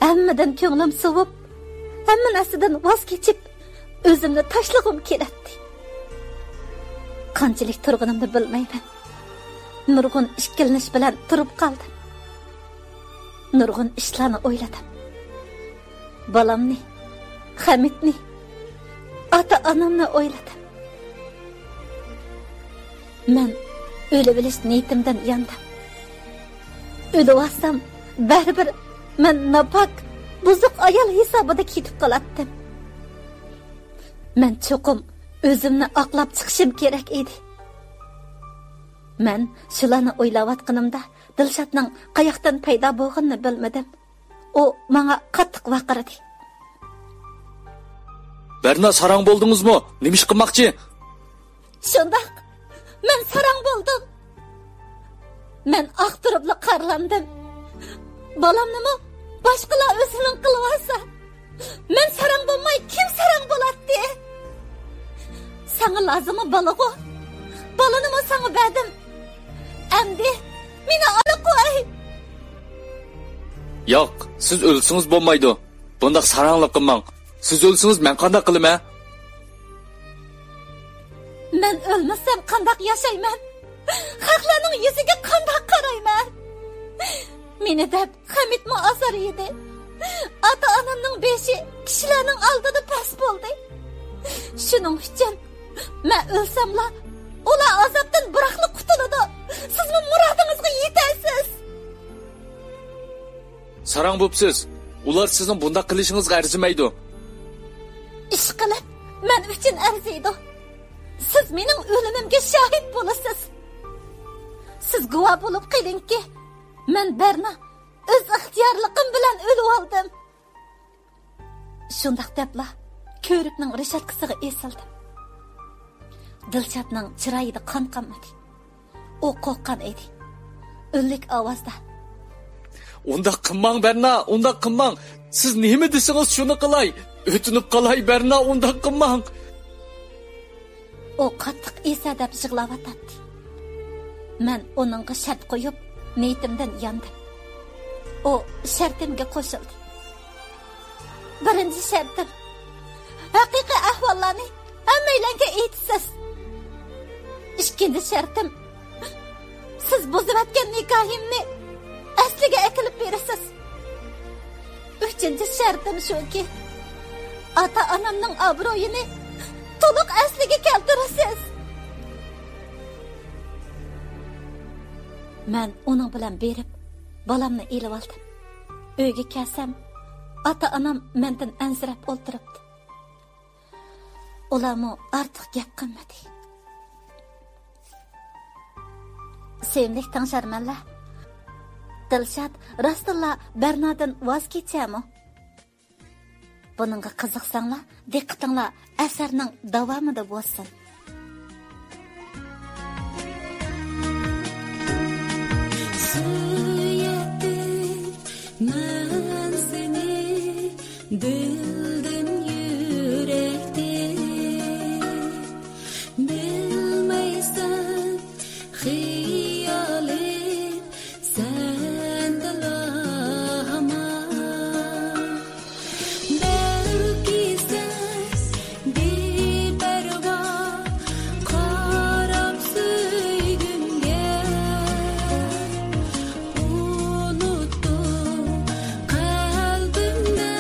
hammadan ko'nglim sovib, hamma narsadan voz kechib, o'zimni tashlag'im keladi. Qanchalik turganimni bilmayman. Nurg'un ishkilnish bilan turib qoldim. Nurg'un ishlarni o'yladim. Bolamni, Hamidni, ota-onamni o'yladim. Men o'lib olish niyatimdan yandim. O'lib olsam, baribir men napak, buzuq ayol hisobida ketib qolardim. Men cho'qim o'zimni oqlab chiqishim kerak edi. Men shularni o'ylayotganimda Dilshatning qayoqdan paydo bo'lganini bilmadim. U menga qattiq vaqirdi. Berna, sarang bo'ldingizmi? Nima ish qilmoqchi? Şundaq, men sarang boldum. Men aqtırıplı qarlandım. Balamnımı başqalar özünün qılıvarsa, men sarang bolmay kim sarang bolatdi? Sana lazımı balığı. Balınımı sana verdim. Endi, meni ala qo'y. Yo'q, siz o'lsangiz bo'lmaydi. Bundaq saranglik qilmang. Siz o'lsangiz men qanday qilaman? Men ölmesem qandaq yaşayman? Xalqlarning yuziga qandaq qarayman? Meni deb Hamidmi azar yedi. Ota-onamning beshi kishilarning oldida past bo'ldi. Shuning uchun men o'lsamla, ular azobdan biroqli qutuladi. Sizmi murodingizga yetasiz. Sarang bo'psiz. Ular sizning bundaq qilishingizga arzimaydi. Ish qilib, men uchun arziydi. Siz mening o'limimga shohid bo'lasiz. Siz guvoh bo'lib qiling-ki, men Berna o'z ixtiyorligim bilan o'lib oldim. Shundaq debla ko'rikning reshatkasiga esildim. Dilshatning chiroyida qon qonmadi. U qo'rqqan edi. O'lik ovozda: "Undaq qilmang Berna, undaq qilmang. Siz nima desangiz shuni qilay. O'tinib qolay Berna, undaq qilmang." O qattiq esadab yig'layotdi. Men uningga shart qo'yib, niyatimdan yandim. O shartimga qo'shildi. Birinchi shartim: haqiqiy ahvollarni hammalarga aytasiz. Ikkinchi shartim: siz buzayotgan nikohimni asliga akilib berasiz. Uchinchi shartim shuki, ota-onamning obro'yini to'liq asliga keltirasiz. Men uning bilan berib, balamni elib oldim. Uyga kelsam, ota-onam mendan ansirab o'ltiribdi. Ularmi ortiq gap qilmadi. Sevimli tangsharmanlar, Dilshad Rasulullah Bernadan voz kechami? Buningga qiziqsanglar, diqqatinglar asarning davomida bo'lsin. Men seni dilden yürekten bilmeysen hiyalim sen dilahama belki sen beperva karab söygünge unuttum kalbimde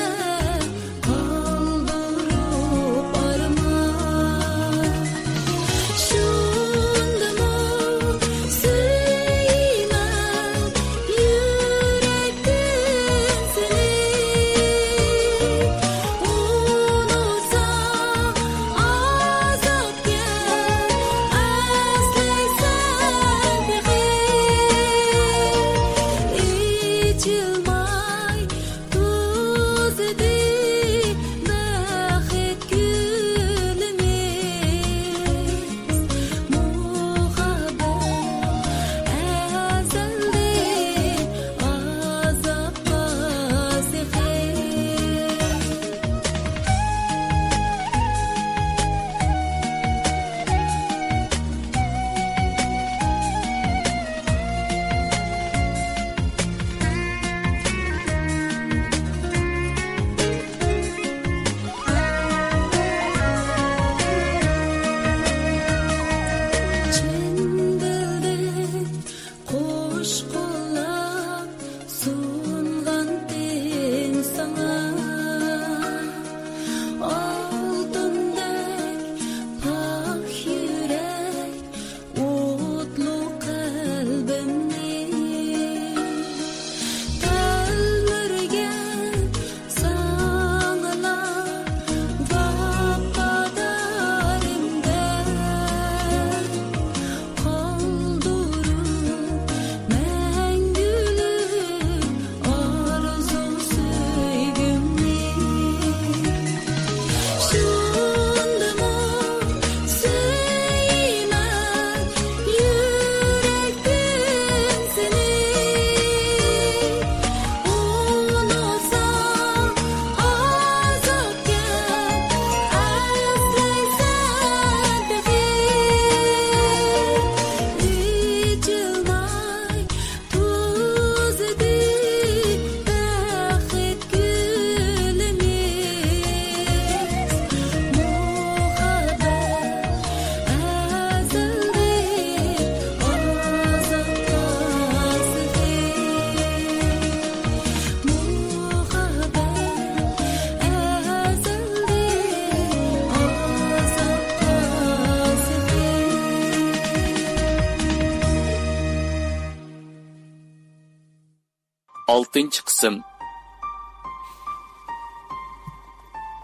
6-qism.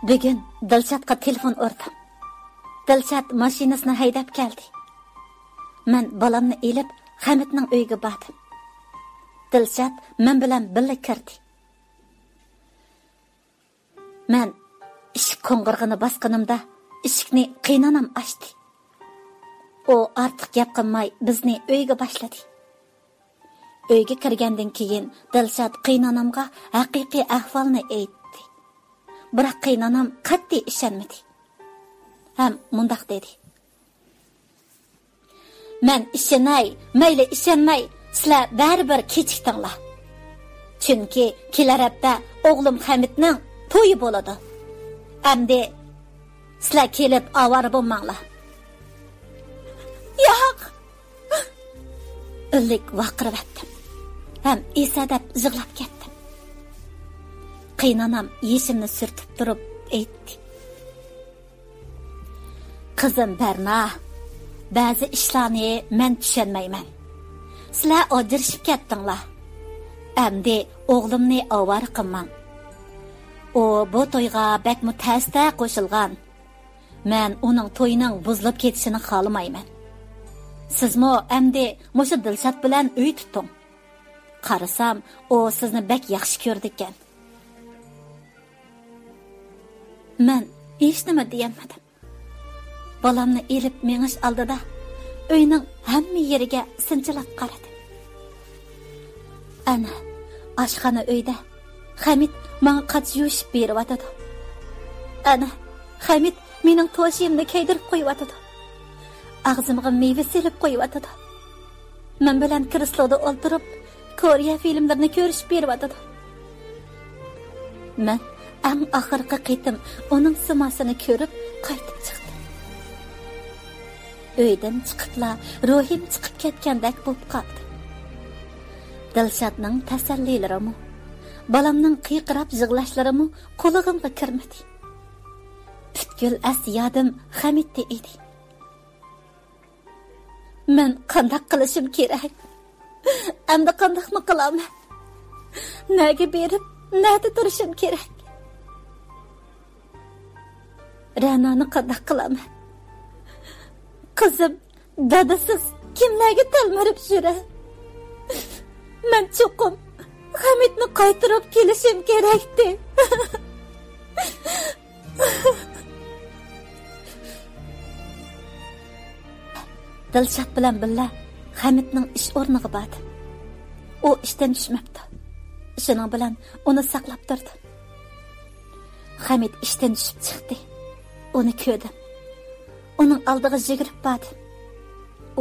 Bugun Dilshatga telefon urdim. Dilshat mashinasini haydab keldi. Men balamni elib Hamidning uyiga bordim. Dilshat men bilan birga kirdi. Men eshik qo'ng'irog'ini bosganimda eshikni qiynanam ochdi. O ortiq gap qilmay bizni uyga boshladi. Uyga kirgandan keyin Dilshat qiynanamga haqiqiy ahvolni aytdi. Biroq qiynanam qat'iy ishonmadi. Ham mundaq dedi. Men ishonay, mayli ishonmay, sizlar baribir kechikdinglar. Chunki kelar hafta o'g'lim Hamidning to'yi bo'ladi. Endi sizlar kelib avara bo'lmanglar. Yo'q. Illik vaqirib etdim. Ham esadab yig'lab ketdim. Qiynanam yeshimni surtib turib aytdi. Qizim Barna, ba'zi ishlarni men tushunmayman. Sizlar ajrashib ketdinglar. Endi o'g'limni avara qilmang. O bu to'yga bakmu tasda qo'shilgan. Men uning to'yining buzilib ketishini xohlamayman. Sizmi endi mushu Dilshat bilan uy tuting. Qarasam, o sizni bak yaxshi ko'rdi ekan. Men hech nima deyolmadim. Balamni elib mengish oldida uyning hamma yeriga sinchilab qaradim. Ana, oshxona uyda Hamid menga qach yuvishib beryotdi. Ana, Hamid mening to'shimni kaydirib qo'yibdi. Og'zimga meva silib qo'yibdi. Men bilan krisloda o'ltirib, Koreya filmlarini ko'rishib beryotdi. Men eng oxirgi qitim uning simasini ko'rib qaytib chiqdim. Uydan chiqibla ruhim chiqib ketgandek bo'lib qoldi. Dilshatning tasallilarimi, balamning qiyqirab yig'lashlarimi qulog'imga kirmadi. Butkul asyadim Hamidda edi. Men qanday qilishim kerak? Endi qandaymi qilaman? Nega berib, nada turishim kerak? Ranani qanday qilaman? Qizim, dadasiz kimlarga talmarib yura? Men cho'qim Hamidni qaytarib kelishim kerakdi. Dilshat bilan birga Hamidning ish o'rniga bordim. U ishdan tushmabdi. Shuning bilan uni saqlab turdi. Hamid ishdan tushib chiqdi. Uni ko'rdim. Uning oldiga yugurib bordim.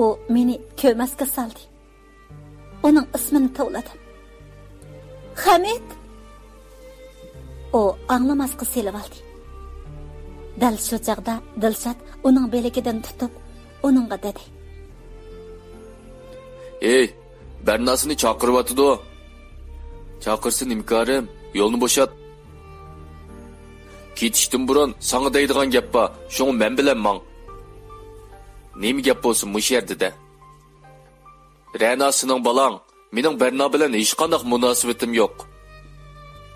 U meni ko'masga soldi. Uning ismini tovladim. Hamid. O anglamasga selib oldi. Dal shu chaqda Dilshat uning beligidan tutib, uningga dedi. Ey, Bernasini chaqiryotdi. Chaqirsin imkorim, yo'lni bo'shat. Ketishdan burun sana deydigan gap bor, shuni men bilan mang. Nima gap bo'lsin mush yerda? Ranasining balang, mening Berna bilan hech qanday munosabatim yo'q.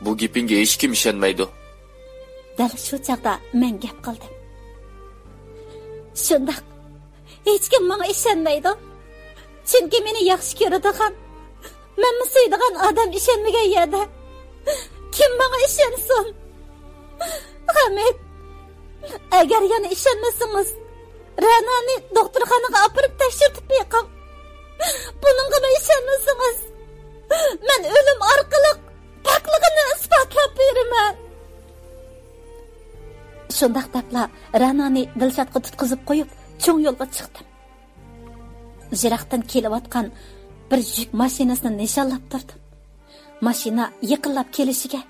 Bu gapingga hech kim ishonmaydi. Dal shu chaqda men gap qildim. Shunda hech kim menga ishonmaydi. Chunki meni yaxshi ko'radigan, menni suydigan odam ishonmagan yerda kim menga ishonsin? Hamid, agar yana ishonmasangiz, Ranani doktorxonaga olib tekshirib beqing. Buningga ishonmasangiz, men o'lim orqali pokligini isbotlab beraman. Shundaq debla Ranani Dilshatga tutqizib qo'yib, cho'ng yo'lga chiqdim. Jiroqdan kelayotgan bir yuk mashinasini nishonlab turdim. Mashina yaqinlab kelishiga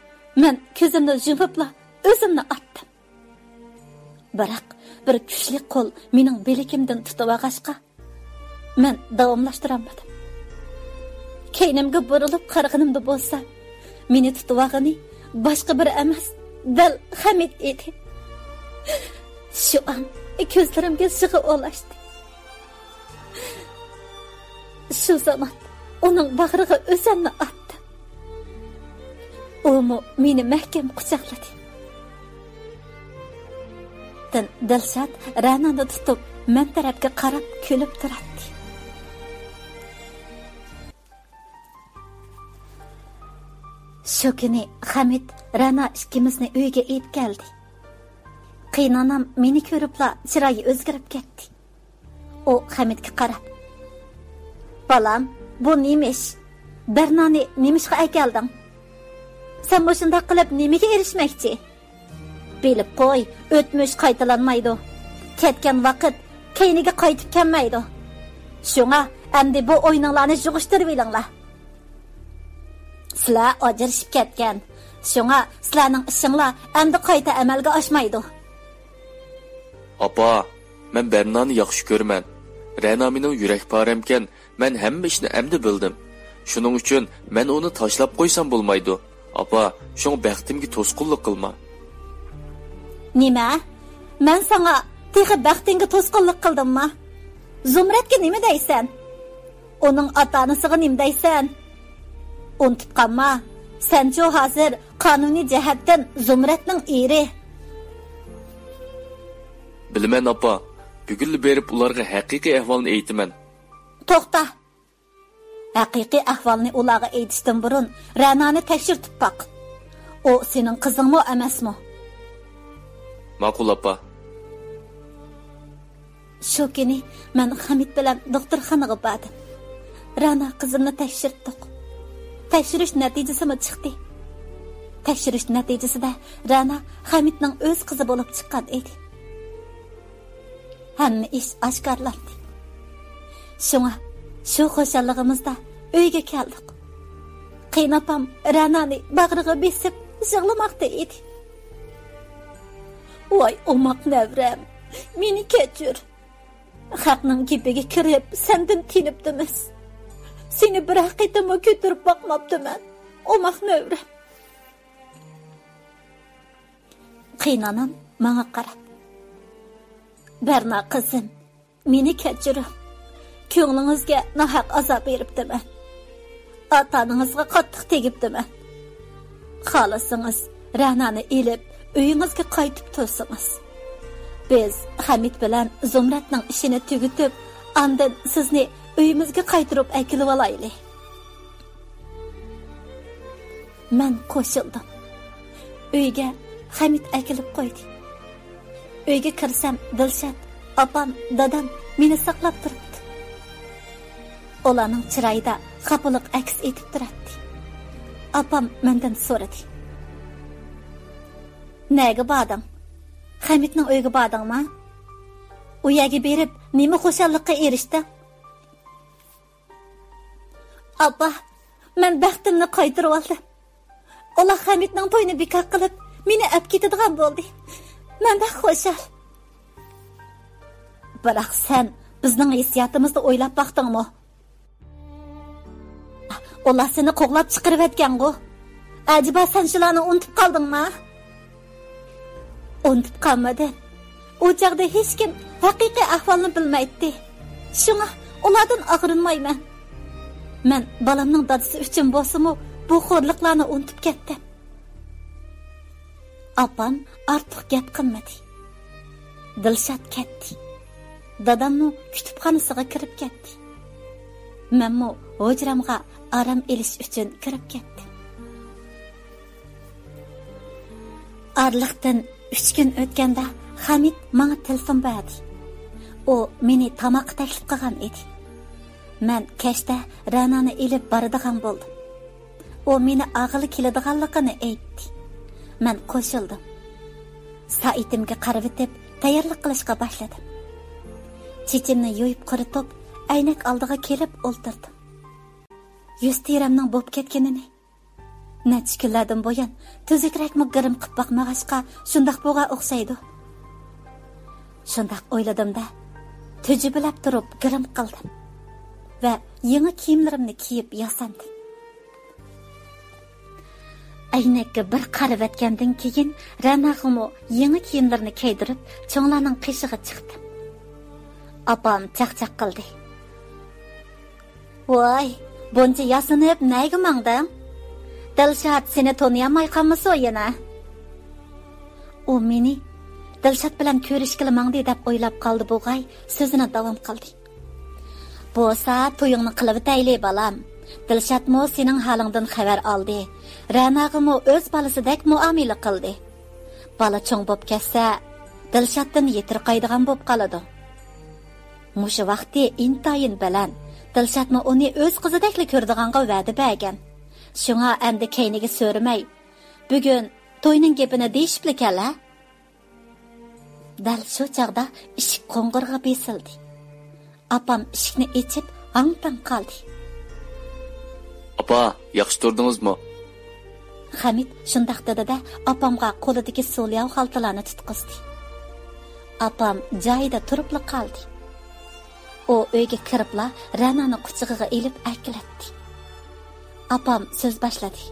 men ko'zimni yumibla o'zimni otdim. Biroq bir kuchli qo'l mening beligimdan tutib olg'ashqa, men davomlashtirolmadim. Keynimga burilib qarag'animda bo'lsa, meni tutib olg'ani boshqa bir emas, dal Hamid edi. Shu an ko'zlarimga sig'i olashdi. Shu zaman uning bag'riga o'zimni otdim. Omu meni mahkam quchoqladi. Dilshod Ranani tutib, men tarafga qarab kulib turardi. Shu kuni Hamid Rana ikkimizni uyga elib keldi. Qiynonam meni ko'ribla chiroyi o'zgarib ketdi. O Hamidga qarab: "Balam, bu nemish? Bernani nemishga akelding? Sen bu shunday qilib nimaga erishmoqchi? Bilib qo'y, o'tmish qaytalanmaydi. Ketgan vaqt keyniga qaytib kelmaydi. Shunga endi bu o'yinlarni yig'ishtirib olinglar. Sizlar ajrashib ketgan. Shunga sizlarning ishinglar endi qayta amalga oshmaydi." Apa, men Bernani yaxshi ko'raman. Rana mening yurak paramkan, men hamma ishni endi bildim. Shuning uchun men uni tashlab qo'ysam bo'lmaydi. Apa, shung baxtimga to'sqinlik qilma. Nima? Men sana texi baxtingga to'sqinlik qildimmi? Zumratga nima deysan? Uning ota-onasiga nima deysan? Unutib qolma. Sen-chu hozir qonuniy jihatdan Zumratning eri. Bilman apa, bugun berib ularga haqiqiy ahvolni aytaman. To'xta. Haqiqiy ahvolni ularga aytishdan burun Ranani tekshirtib baq. O sening qizingmi emasmi? Ma'qul apa. Shu kuni men Hamid bilan doktorxonaga bordim. Rana qizimni tekshirdik. Tekshirish natijasi chiqdi. Tekshirish natijasida Rana Hamidning o'z qizi bo'lib chiqqan edi. Hamma ish oshkorlandi. Shunga shu xo'shalligimizda uyga keldik. Qiynapam Ranani bag'riga besib yig'lamoqda edi. Voy omoq navram, meni kechir. Haqning gibiga kirib, sendan tinibdimiz. Seni bir haqiqatimi ko'tarib boqmabdiman. Omoq navram. Qiynanam menga qarab: "Berna qizim, meni kechir. Ko'nglingizga nohaq azob beribdiman. Ota-onangizga qattiq tegibdiman. Xolasangiz Ranani elib uyingizga qaytib tursangiz. Biz Hamid bilan Zumratning ishini tugitib, andan sizni uyimizga qaytirib akilib olaylik." Men qo'shildim. Uyga Hamid akilib qo'ydi. Uyga kirsam Dilshod, opam, dadam meni saqlab turibdi. Ularning chiroyida xafaliq aks etib turardi. Opam mendan so'radi: "Nega bording? Hamidning uyiga bordingmi? U yerga berib, nima xo'shallikqa erishding?" "Apa, men baxtimni qaytirib oldim. Ular Hamidning to'yini bekor qilib, meni olib ketadigan bo'ldi. Men bax xo'shal." "Biroq sen bizning hissiyotimizni o'ylab baqdingmi? Ular seni qo'g'lab chiqarib etgan-ku. Ajiba sen shularni unutib qoldingmi?" "Unutib qolmadim. U chaqda hech kim haqiqiy ahvolni bilmaydi. Shunga ulardan og'rinmayman. Men balamning dadasi uchun bo'lsa-mu, bu xo'rliqlarni unutib ketdim." Opam ortiq gap qilmadi. Dilshod ketdi. Dadamni kutubxonasiga kirib ketdi. Menmo hujramga aram elish uchun kirib ketdim. Arliqdan 3 kun o'tganda Hamid menga telefon berdi. U meni tamoqqa taklif qilgan edi. Men kechda Ranani elib boradigan bo'ldim. U meni og'ili keladiganligini aytdi. Men qo'shildim. Soatimga qarab etib, tayyorlik qilishga boshladim. Chechimni yo'yib quritib, aynak oldiga kelib o'ltirdim. Yuz terimning bo'p ketganini necha kunlardan buyon tuzukrakmi girim qilib boqmag'achqa shundoq bo'lgan o'xshaydi. Shundoq o'yladim-da, tujibilab turib girim qildim va yangi kiyimlarimni kiyib yasandim. Aynakka bir qarab etgandan keyin Ranag'imo yangi kiyimlarini kiydirib, cho'nglarning qishig'i chiqdi. Opam chaqchaq qildi. "Voy, buncha yasanib nega mangding? Dilshod seni tanıyamay qolmasa yana. U meni Dilshod bilan ko'rishgili mangdi deb o'ylab qoldi bo'g'ay, so'zini davom qildi. Bo'lsa, to'yingni qilib o'tayli balam. Dilshodmo sening holingdan xabar oldi. Ranag'imo o'z bolasidek muomala qildi. Bola cho'ng bo'p ketsa, Dilshoddan yetirqaydigan bo'p qoladi. Mushu vaqtda intayin bilan Dilshodmo uni o'z qizidekli ko'rdiganga va'da bergan. Shunga endi keyniga so'ramay, bugun to'yning gapini deyishibli kala. Dal shu chaqda eshik qo'ng'irg'a besildi. Apam eshikni ochib, hang-tang qoldi. Apa, yaxshi turdingizmi? Hamid shundaq dedi-da, apamga qo'lidagi so'lyav xaltalarni tutqizdi. Apam joyida turibli qoldi. U uyga kiribla Ranani quchog'iga elib akilatdi. Apam so'z boshladi.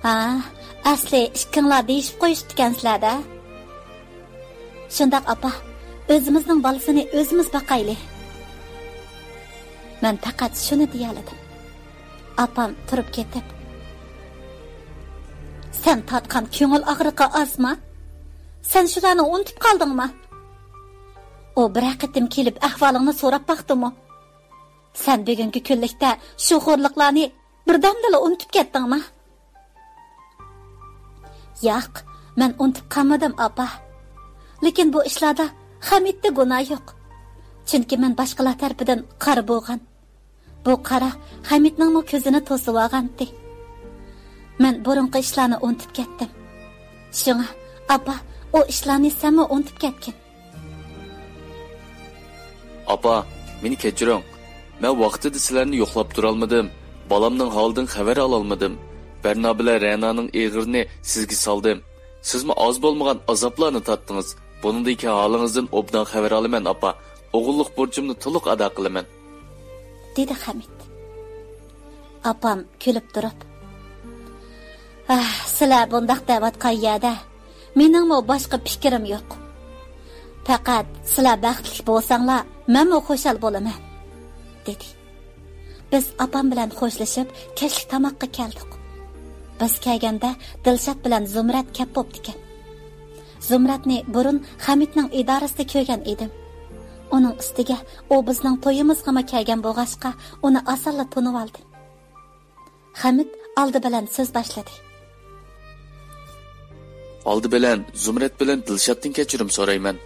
Ha, asli ishkinglar deyishib qo'yishdikansizlar-da. Shundaq apa, o'zimizning bolasini o'zimiz boqayli. Men faqat shuni deyaladim. Apam turib ketib, sen tatqan ko'ngil og'riqi ozmi? Sen shularni unutib qoldingmi? O bir qitim kelib ahvolingni so'rab baqdimi? Sen bugungi kunlikda shu xo'rliqlarni birdamdala unutib ketdingmi? Yo'q, men unutib qolmadim, apa. Lekin bu ishlarda Hamidda gunoh yo'q. Chunki men boshqalar tarafidan qari bo'lgan. Bu qara Hamidning ko'zini to'sib olgandi. Men burunqi ishlarni unutib ketdim. Shunga, apa, o ishlarni senmi unutib ketgin? Apa, meni kechiring. Men vaqtida sizlarni yo'qlab tura olmadim. Bolamning holidan xabar ola olmadim. Berna bilan Rananing eg'irini sizga soldim. Sizmi oz bo'lmagan azoblarni tatdingiz. Buningdagi holingizdan obdan xabar olaman, apa. O'g'illik burchimni to'liq ado qilaman, dedi Hamid. Apam kulib turib, sizlar bundaq da'vatqa yerda meningmi boshqa fikrim yo'q. Faqat sizlar baxtli bo'lsanglar, menmi xushal bo'laman, dedi. Biz apam bilan xo'shlashib, kechlik tomoqqa keldik. Biz kelganda Dilshod bilan Zumrat kep bo'ptikan. Zumratni burun Hamidning idorasida ko'rgan edim. Onun ustiga u bizning to'yimizga kelgan bo'g'ashqa uni asalla tunib oldi. Hamid oldi bilan so'z boshladi. Oldi bilan Zumrat bilan Dilshoddan kechirim so'rayman.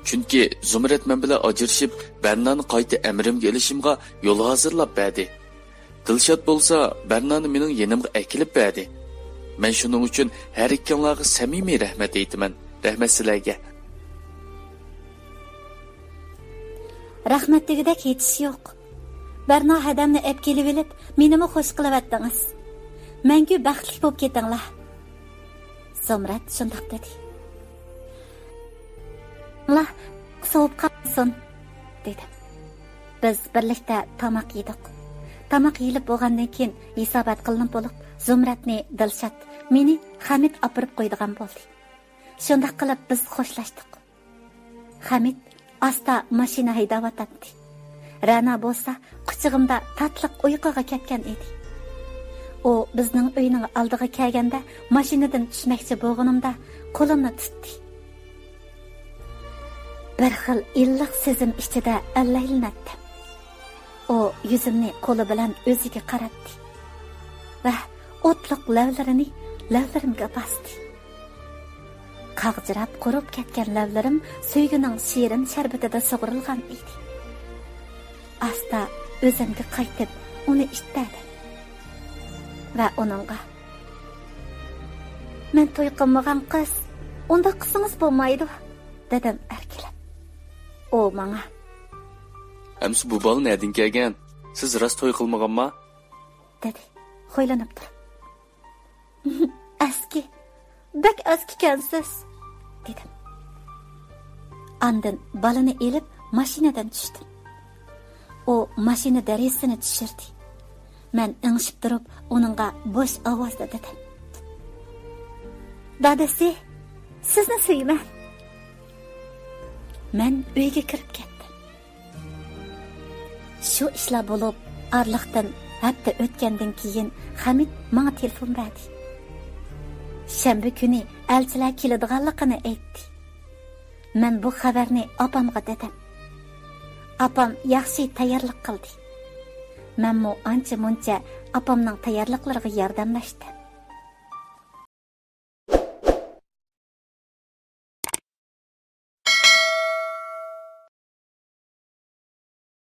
Chunki Zumrat men bilan ajrashib, Bernani qayta amrimga elishimga yo'l hozirlab berdi. Dilshod bo'lsa, Bernani mening yenimga akilib berdi. Men shuning uchun har ikkalariga samimiy rahmat aytaman. Rahmat sizlarga. Rahmat degidek yetish yo'q. Berna hadamni ep kelib elib, menimi xush qilyaptingiz. Menga baxtli bo'lib ketinglar. Zumrat shundoq dedi. La, so'p qolsin, dedi. Biz birlikda tomoq yedik. Tomoq yeyilib bo'lgandan keyin hisobat qilinib bo'lib, Zumratni Dilshod meni Hamid opirib qo'ydigan bo'ldi. Shundoq qilib biz xo'shlashdik. Hamid asta mashina haydayotdi. Rana bo'lsa quchog'imda tatliq uyquga ketgan edi. U bizning uyning oldiga kelganda mashinadan tushmoqchi bo'lganimda qo'limni tutdi. Bir xil illiq sezim ichida allaylanatdi. U yuzimni qo'li bilan o'ziga qaratdi va o'tliq lavlarimga bosdi. Qag'jirab qurib ketgan lavlarim suygining shirin sharbatida sug'urilgan edi. Asta o'zimga qaytib uni ichtadim va uningga: "Men to'y qilmagan qiz, unda qizimiz bo'lmaydi", dedim erkilab. O menga: "Amsi bu bola nerdan kelgan? Siz rost to'y qilmaganmi?" dedi, xo'ylanib turib. "Aski, bak askikansiz", dedim. Andin balani elib mashinadan tushdim. O mashina darisini tushirdi. Men ingishib turib, uningga bo'sh ovozda dedim: "Dadasi, sizni suyman." Men uyga kirib ketdim. Shu ishlar bo'lib, arliqdan hafta o'tgandan keyin Hamid menga telefon berdi. Shanba kuni elchilar keladiganligini aytdi. Men bu xabarni opamga dedim. Opam yaxshi tayyorlik qildi. Menmo ancha-muncha opamning tayyorliklariga yordamlashdim.